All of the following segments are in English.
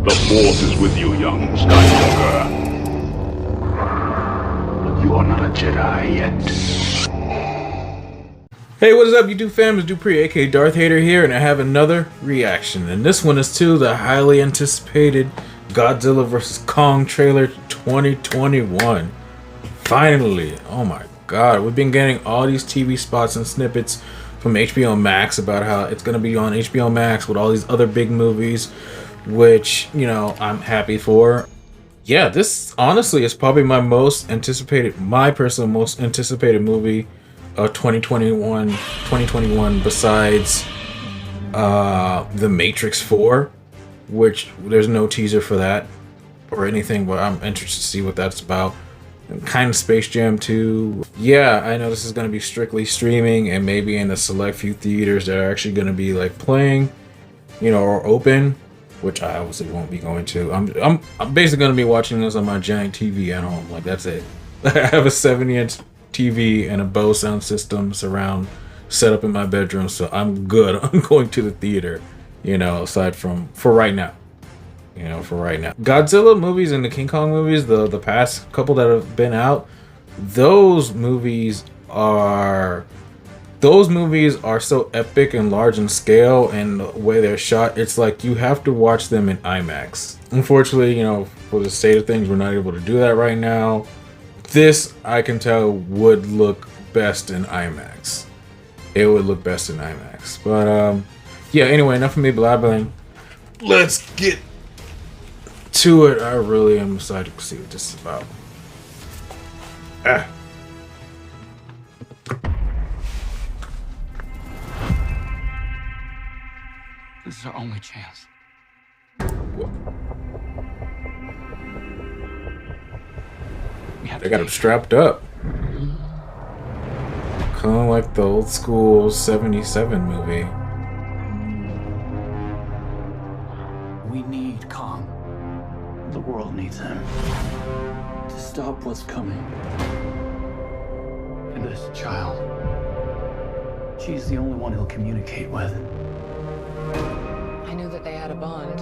The Force is with you, young Skywalker. But you are not a Jedi yet. Hey, what is up, YouTube fam? It's Dupree, aka Darth Hater here, and I have another reaction. And this one is to the highly anticipated Godzilla vs. Kong trailer 2021. Finally! Oh my god, we've been getting all these TV spots and snippets from HBO Max about how it's going to be on HBO Max with all these other big movies, which, you know, I'm happy for. Yeah, this honestly is probably my personal most anticipated movie of 2021 besides The Matrix 4, which there's no teaser for that or anything, but I'm interested to see what that's about. And kind of Space Jam 2. Yeah, I know this is going to be strictly streaming and maybe in the select few theaters that are actually going to be like playing, you know, or open, which I obviously won't be going to. I'm basically going to be watching this on my giant TV at home. Like, that's it. I have a 70-inch TV and a Bose sound system surround set up in my bedroom, so I'm good. I'm going to the theater, you know, aside from for right now. Godzilla movies and the King Kong movies, the past couple that have been out, those movies are so epic and large in scale, and the way they're shot, it's like you have to watch them in IMAX. Unfortunately, you know, for the state of things, we're not able to do that right now. This, I can tell, would look best in IMAX. It would look best in IMAX. But, yeah, anyway, enough of me blabbering. Let's get to it. I really am excited to see what this is about. This is our only chance. They got him strapped up. Kind of like the old school 77 movie. We need Kong. The world needs him to stop what's coming. And this child, she's the only one he'll communicate with. I knew that they had a bond.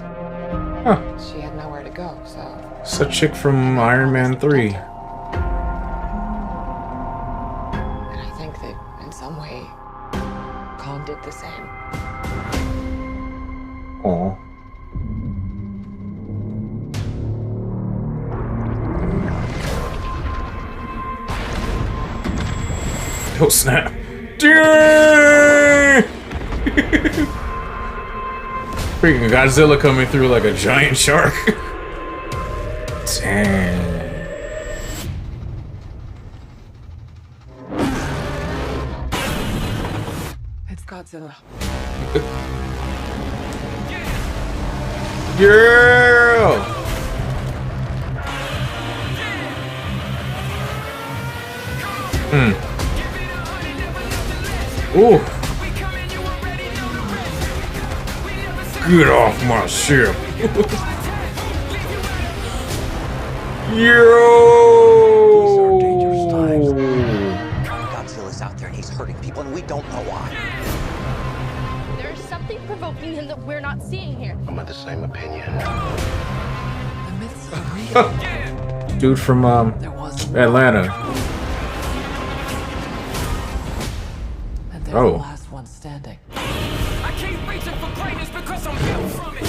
Huh. She had nowhere to go, so... It's a chick from Iron Man 3. And I think that, in some way, Kong did the same. Aw. Oh snap! Freaking Godzilla coming through like a giant shark. Damn. It's Godzilla. Girl! Ooh. Get off my ship. Yo! These are dangerous times. Godzilla's out there and he's hurting people and we don't know why. There's something provoking him that we're not seeing here. I'm of the same opinion. The myths are real. Dude from There was Atlanta. and they're Oh. the last one standing. I keep reaching for greatness because I'm built from it.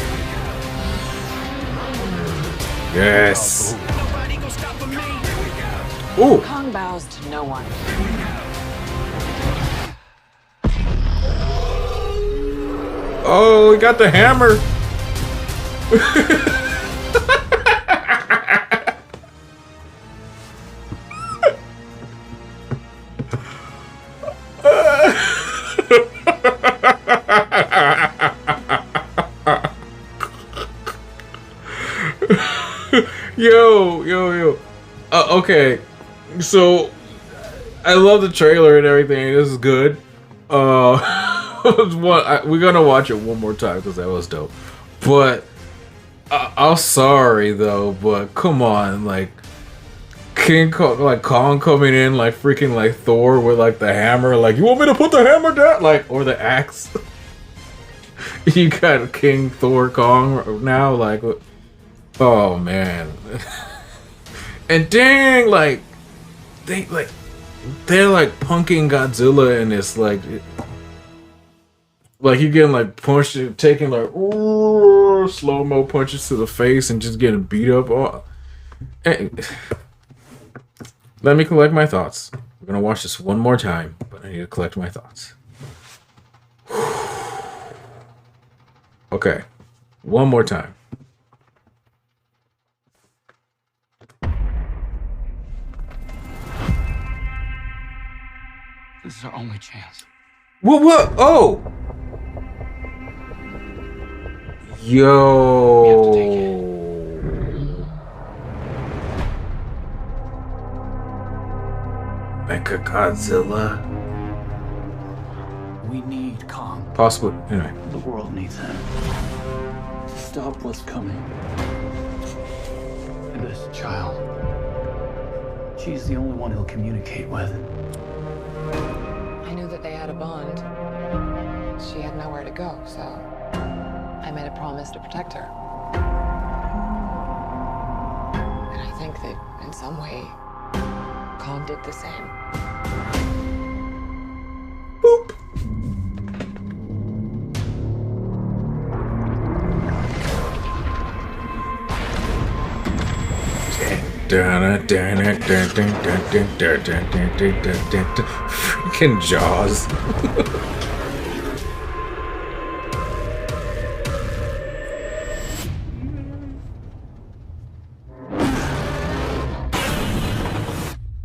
Yes. Nobody gonna stop me. Ooh. Kong bows to no one. Oh, we got the hammer. Yo. Okay, so I love the trailer and everything. This is good. We're gonna watch it one more time because that was dope. But I'm sorry though, but come on, like King Kong, like Kong coming in like freaking like Thor with like the hammer, like you want me to put the hammer down, like, or the axe. You got King Thor Kong now, like Oh man. And dang, they're like punking Godzilla, and it's like you getting like punched, taking like slow mo punches to the face, and just getting beat up. Oh, let me collect my thoughts. We're gonna watch this one more time, but I need to collect my thoughts. Okay, one more time. This is our only chance. What? Oh! Yo. Mecha Godzilla. We need Kong. Possibly. Anyway. The world needs him to stop what's coming. And this child, she's the only one he'll communicate with. I knew that they had a bond. She had nowhere to go, so I made a promise to protect her. And I think that in some way, Kong did the same. Boop. Freaking Jaws.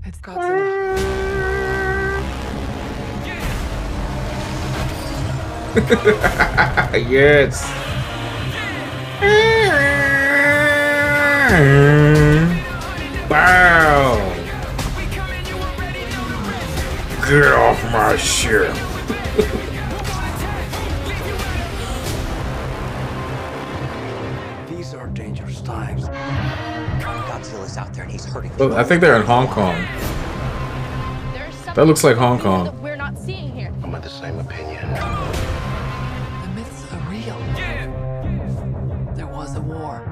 It's Godzilla. Yes. Wow. Get off my ship. These are dangerous times. Godzilla's out there and he's hurting people. Well, I think they're in Hong Kong. There's something That looks like Hong provoking him Kong. that we're not seeing here. I'm of the same opinion. The myths are real. There was a war,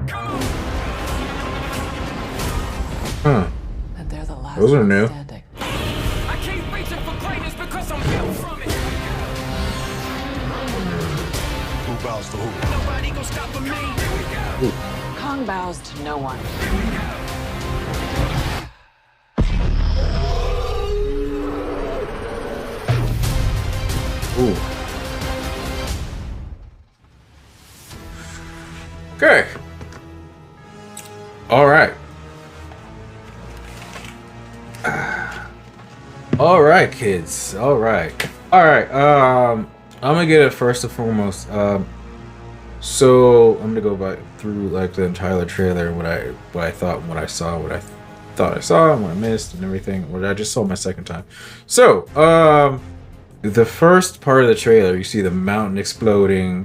Huh. and they're the last Those are ones new. standing. I keep reaching for greatness because I'm built from it. Who bows to who? Nobody gonna stop me. Kong bows to no one. Ooh. Okay. All right. All right, kids. All right. All right. I'm gonna get it first and foremost. So I'm gonna go back through like the entire trailer, what I thought, what I saw, what I thought I saw, and what I missed, and everything. What I just saw my second time. So, the first part of the trailer, you see the mountain exploding,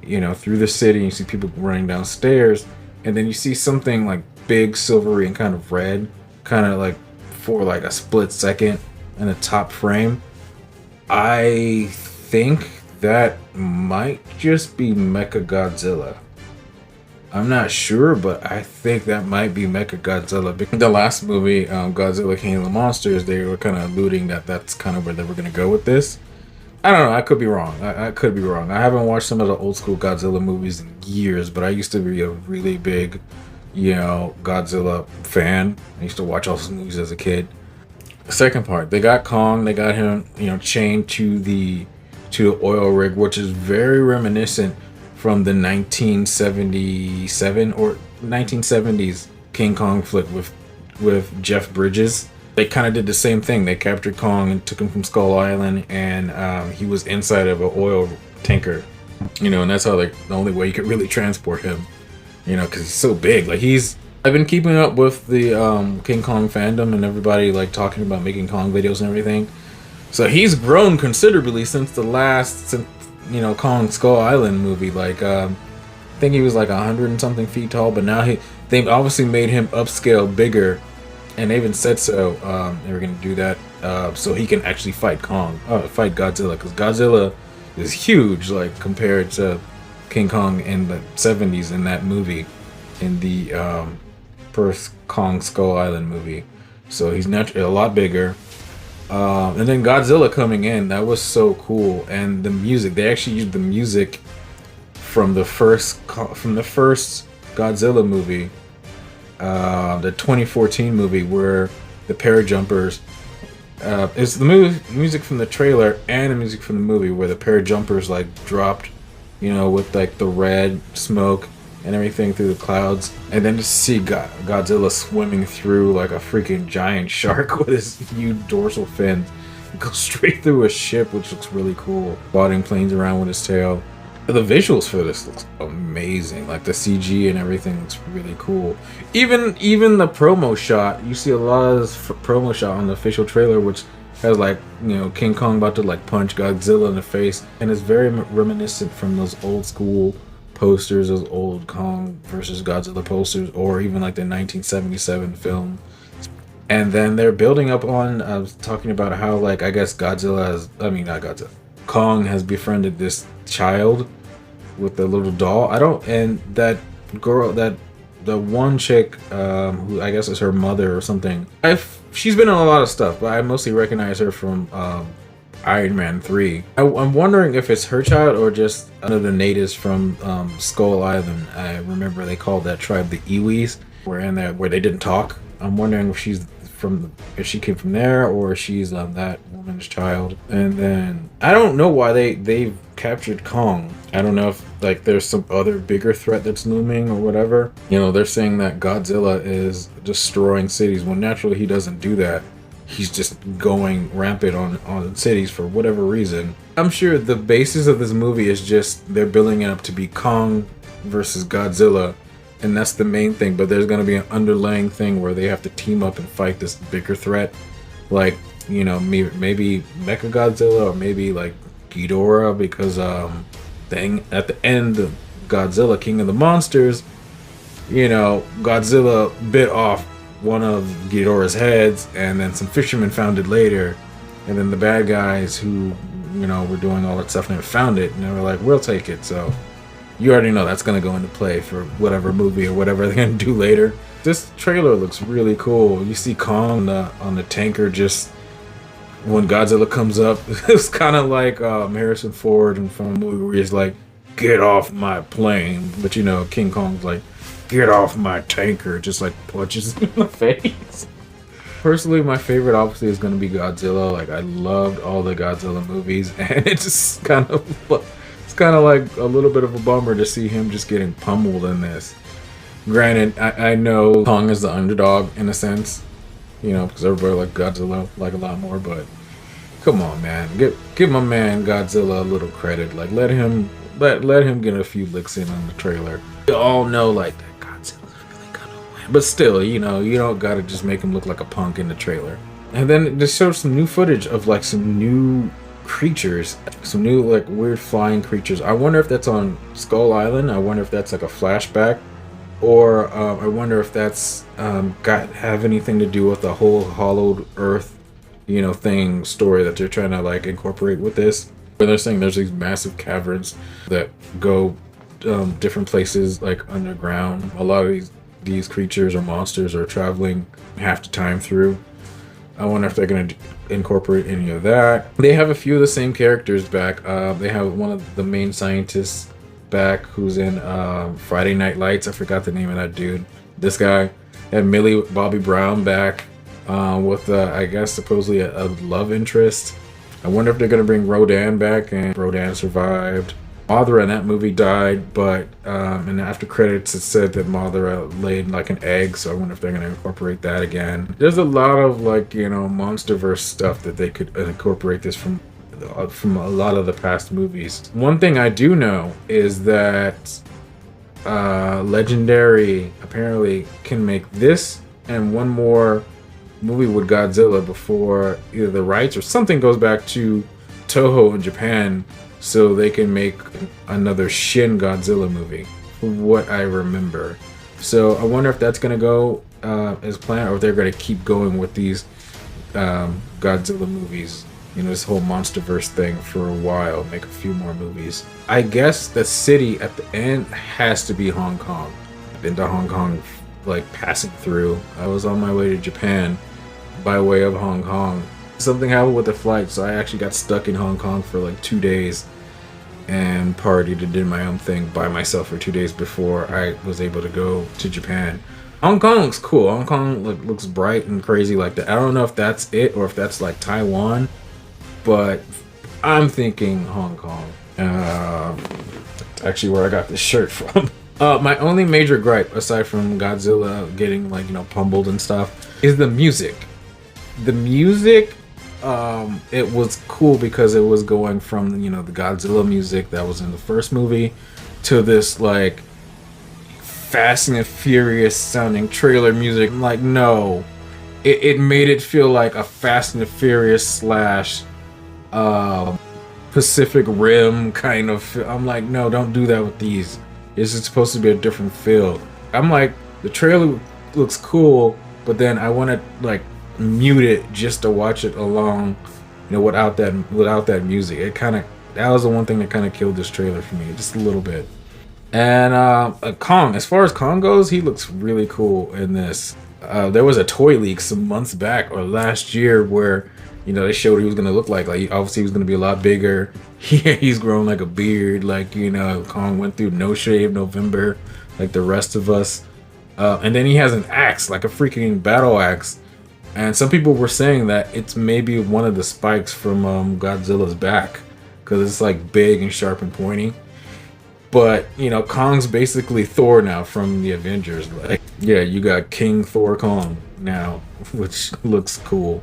you know, through the city. You see people running downstairs, and then you see something like big, silvery, and kind of red, kind of like for like a split second in the top frame. I think that might just be Mecha Godzilla. I'm not sure, but I think that might be Mecha Godzilla. The last movie, Godzilla King of the Monsters, they were kind of alluding that that's kind of where they were going to go with this. I don't know. I could be wrong. I could be wrong. I haven't watched some of the old school Godzilla movies in years, but I used to be a really big, you know, Godzilla fan. I used to watch all those movies as a kid. The second part, they got Kong. They got him, you know, chained to the oil rig, which is very reminiscent from the 1977 or 1970s King Kong flick with Jeff Bridges. They kind of did the same thing. They captured Kong and took him from Skull Island, and he was inside of an oil tanker, you know, and that's how the only way you could really transport him, you know, because he's so big. Like I've been keeping up with the King Kong fandom and everybody like talking about making Kong videos and everything. So he's grown considerably since you know, Kong Skull Island movie. Like I think he was like 100 and something feet tall, but now they've obviously made him upscale bigger, and they even said so. They were gonna do that so he can actually fight Godzilla, because Godzilla is huge, like compared to King Kong in the 70s in that movie. in the first Kong Skull Island movie. So he's naturally a lot bigger. And then Godzilla coming in, that was so cool. And the music, they actually used the music from the first Godzilla movie, the 2014 movie, where the parajumpers. It's the music from the trailer and the music from the movie where the parajumpers like dropped, you know, with like the red smoke and everything through the clouds, and then to see Godzilla swimming through like a freaking giant shark with his huge dorsal fins, go straight through a ship, which looks really cool. Spotting planes around with his tail. The visuals for this looks amazing. Like the CG and everything looks really cool. Even the promo shot, you see a lot of this promo shot on the official trailer, which has like, you know, King Kong about to like punch Godzilla in the face, and it's very reminiscent from those old school posters, those old Kong versus Godzilla posters, or even like the 1977 film. And then they're building up on, I was talking about how like, I guess not Godzilla, Kong has befriended this child with the little doll. And that girl, the one chick, who I guess is her mother or something. She's been in a lot of stuff, but I mostly recognize her from Iron Man 3. I'm wondering if it's her child or just one of the natives from Skull Island. I remember they called that tribe the Iwis, where they didn't talk. I'm wondering if if she came from there or she's that woman's child. And then I don't know why they've captured Kong. I don't know if like there's some other bigger threat that's looming or whatever. You know, they're saying that Godzilla is destroying cities when naturally he doesn't do that. He's just going rampant on cities for whatever reason. I'm sure the basis of this movie is just they're building it up to be Kong versus Godzilla, and that's the main thing. But there's going to be an underlying thing where they have to team up and fight this bigger threat, like, you know, maybe Mechagodzilla or maybe like Ghidorah, because at the end of Godzilla King of the Monsters, you know, Godzilla bit off one of Ghidorah's heads, and then some fishermen found it later, and then the bad guys who, you know, were doing all that stuff never found it, and they were like, we'll take it. So you already know that's going to go into play for whatever movie or whatever they're going to do later. This trailer looks really cool. You see Kong on the tanker, just when Godzilla comes up, it's kind of like Harrison Ford in from a movie where he's like, get off my plane. But you know, King Kong's like, get off my tanker, just like punches him in the face. Personally, my favorite obviously is going to be Godzilla. Like, I loved all the Godzilla movies, and it's just kind of like a little bit of a bummer to see him just getting pummeled in this. Granted, I know Kong is the underdog in a sense, you know, because everybody like Godzilla like a lot more, but come on, man, give my man Godzilla a little credit. Like, let him get a few licks in on the trailer. We all know like that Godzilla's really gonna win, but still, you know, you don't gotta just make him look like a punk in the trailer. And then it just shows some new footage of like some new creatures, some new like weird flying creatures. I wonder if that's on Skull Island. I wonder if that's like a flashback, or I wonder if that's have anything to do with the whole hollowed earth, you know, story that they're trying to like incorporate with this. Where they're saying there's these massive caverns that go different places like underground. A lot of these creatures or monsters are traveling half the time through. I wonder if they're going to incorporate any of that. They have a few of the same characters back. They have one of the main scientists back who's in Friday Night Lights. I forgot the name of that dude. This guy. And Millie Bobby Brown back with, I guess, supposedly a love interest. I wonder if they're going to bring Rodan back, and Rodan survived. Mothra in that movie died, but in the after credits it said that Mothra laid like an egg, so I wonder if they're going to incorporate that again. There's a lot of like, you know, MonsterVerse stuff that they could incorporate this from a lot of the past movies. One thing I do know is that Legendary apparently can make this and one more movie with Godzilla before either the rights or something goes back to Toho in Japan, so they can make another Shin Godzilla movie, from what I remember. So I wonder if that's going to go as planned, or if they're going to keep going with these Godzilla movies, you know, this whole MonsterVerse thing for a while, make a few more movies. I guess the city at the end has to be Hong Kong. been to Hong Kong, like passing through. I was on my way to Japan by way of Hong Kong. Something happened with the flight, so I actually got stuck in Hong Kong for like 2 days and partied and did my own thing by myself for 2 days before I was able to go to Japan. Hong Kong looks cool. Hong Kong looks bright and crazy like that. I don't know if that's it or if that's like Taiwan, but I'm thinking Hong Kong. That's actually where I got this shirt from. My only major gripe, aside from Godzilla getting like, you know, pummeled and stuff, is the music. The music, it was cool because it was going from, you know, the Godzilla music that was in the first movie to this like Fast and Furious sounding trailer music. I'm like, no, it made it feel like a Fast and Furious slash Pacific Rim kind of. I'm like, no, don't do that with these. It's supposed to be a different feel. I'm like, the trailer looks cool, but then I want to like mute it just to watch it along, you know, without that music. That was the one thing that kind of killed this trailer for me, just a little bit. And Kong, as far as Kong goes, he looks really cool in this. There was a toy leak some months back or last year where, you know, they showed what he was gonna look like obviously he was gonna be a lot bigger. He's grown like a beard, like, you know, Kong went through no shave November like the rest of us. And then he has an axe, like a freaking battle axe. And some people were saying that it's maybe one of the spikes from Godzilla's back, because it's like big and sharp and pointy. But, you know, Kong's basically Thor now from the Avengers. Like, yeah, you got King Thor Kong now, which looks cool.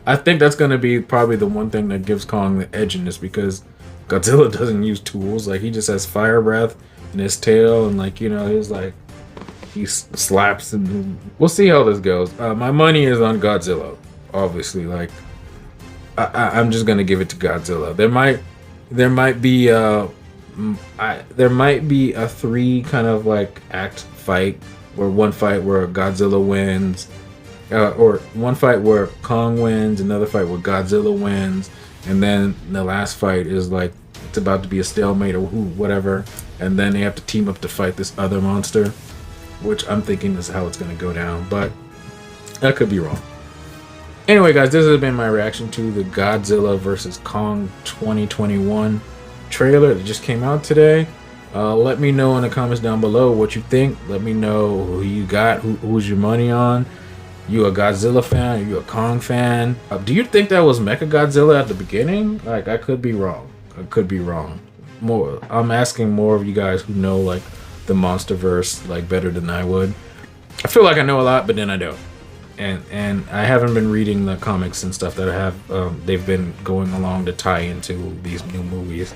I think that's going to be probably the one thing that gives Kong the edge in this, because Godzilla doesn't use tools. Like, he just has fire breath in his tail, and like, you know, he slaps, and we'll see how this goes. My money is on Godzilla, obviously. Like, I'm just gonna give it to Godzilla. There might be a 3 kind of like act fight, where one fight where Godzilla wins, or one fight where Kong wins, another fight where Godzilla wins, and then the last fight is like it's about to be a stalemate or whatever, and then they have to team up to fight this other monster, which I'm thinking is how it's going to go down, but I could be wrong. Anyway, guys, this has been my reaction to the Godzilla vs. Kong 2021 trailer that just came out today. Let me know in the comments down below what you think. Let me know who you got, who's your money on. You a Godzilla fan? Are you a Kong fan? Do you think that was Mechagodzilla at the beginning? Like, I could be wrong. I'm asking more of you guys who know like the MonsterVerse like better than I would. I feel like I know a lot, but then I don't. And I haven't been reading the comics and stuff that I have. They've been going along to tie into these new movies.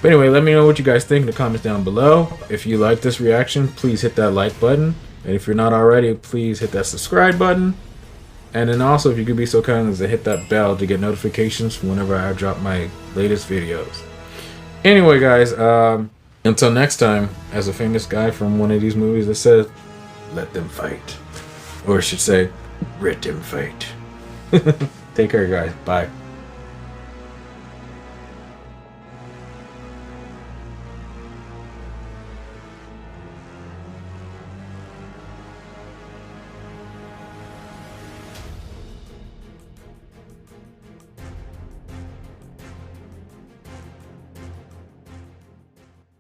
But anyway, let me know what you guys think in the comments down below. If you like this reaction, please hit that like button. And if you're not already, please hit that subscribe button. And then also, if you could be so kind as to hit that bell to get notifications whenever I drop my latest videos. Anyway, guys, until next time, as a famous guy from one of these movies that says, let them fight. Or I should say, let them fight. Take care, guys. Bye.